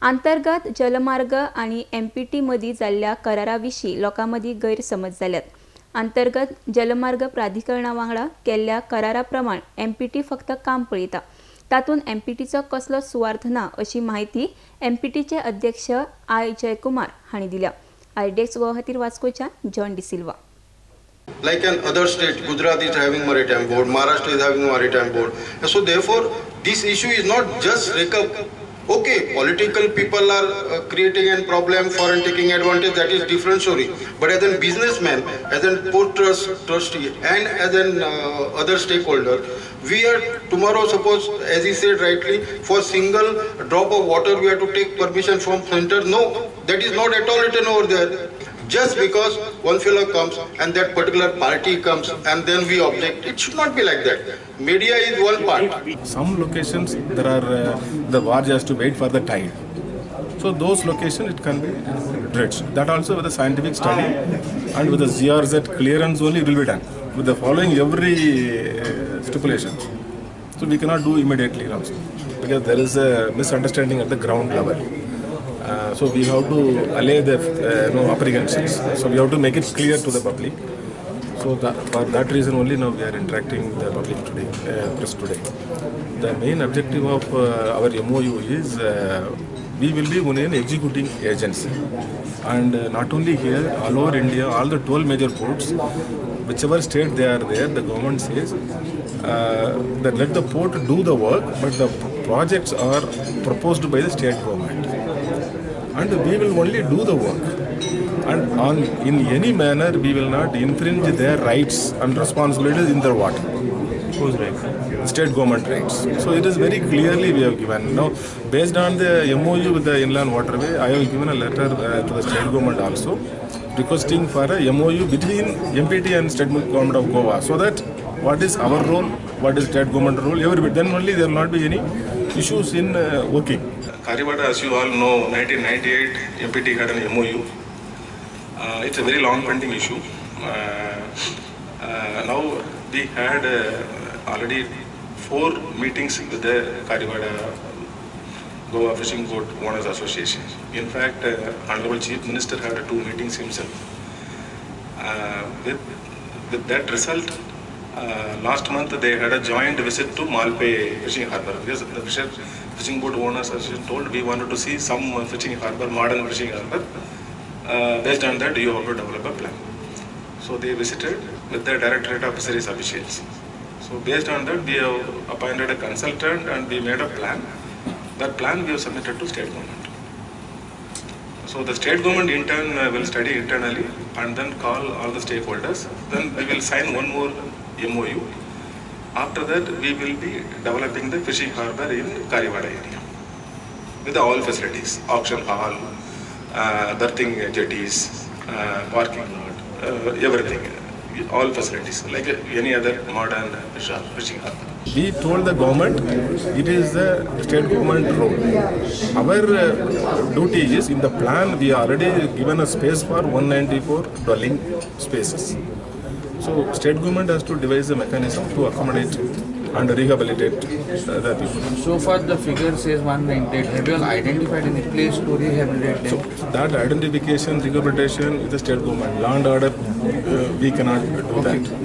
अंतर्गत जलमार्ग आणि एमपीटी मदीं जाल्ल्या कराराविशीं लोकांमदीं गैरसमज जाल्यात। अंतर्गत जलमार्ग प्राधिकरणा वांगडा केल्ल्या करारा प्रमाण एमपीटी फक्त काम पळयता। तातूंत एमपीटीचो कसलोच सुवार्थ ना अशी माहिती एमपीटीचे अध्यक्ष आय जयकुमार हांणी दिल्या। आयडेक्स गोवा खातीर वास्कोच्यान John D'Silva. Like an other state, Gujarat is having maritime board, Maharashtra is having maritime board. So therefore, this issue is not just okay, political people are creating a problem for and taking advantage, that is different story. But as a businessman, as a port trustee and as an other stakeholder, we are tomorrow, suppose as he said rightly, for single drop of water we have to take permission from center. No, that is not at all written over there. Just because one fellow comes and that particular party comes and then we object, it should not be like that. Media is one part. Some locations there are the barge has to wait for the tide. So those locations it can be dredged. That also with a scientific study and with the ZRZ clearance only it will be done. With the following every stipulation. So we cannot do immediately also because there is a misunderstanding at the ground level. So we have to allay the apprehensions. So we have to make it clear to the public. So for that reason only now we are interacting with the public today, press today. The main objective of our MOU is we will be only an executing agency. And not only here, all over India, all the 12 major ports, whichever state they are there, the government says that let the port do the work, but the projects are proposed by the state government. And we will only do the work. And in any manner, we will not infringe their rights and responsibilities in their water. Whose rights? State government rights. So it is very clearly we have given. Now, based on the MOU with the Inland Waterway, I have given a letter to the state government also, requesting for a MOU between MPT and state government of Goa, so that what is our role, what is state government role, everybody. Then only there will not be any issues in working. Karivada, as you all know, 1998 MPT had an MOU. It's a very long pending issue. Now we had already 4 meetings with the Karivada Goa Fishing Boat Owners Association. In fact, Honorable Chief Minister had 2 meetings himself. With that result, last month they had a joint visit to Malpe Fishing Harbour because the Fishing Boat Owners Association told we wanted to see some fishing harbour, modern fishing harbour. Based on that, you have to develop a plan. So they visited with the Directorate of Fisheries officials. So based on that, we have appointed a consultant and we made a plan. That plan we have submitted to state government. So the state government in turn will study internally and then call all the stakeholders. Then we will sign one more MOU. After that, we will be developing the fishing harbour in Karivada area with all facilities, auction hall, berthing jetties, parking lot, everything, all facilities like any other modern fishing harbour. We told the government it is the state government role. Our duty is in the plan we already given a space for 194 dwelling spaces. So state government has to devise a mechanism to accommodate and rehabilitate the people. So far the figure says 198. Have you all identified any place to rehabilitate them? So that identification, rehabilitation is the state government. Land order, we cannot do that.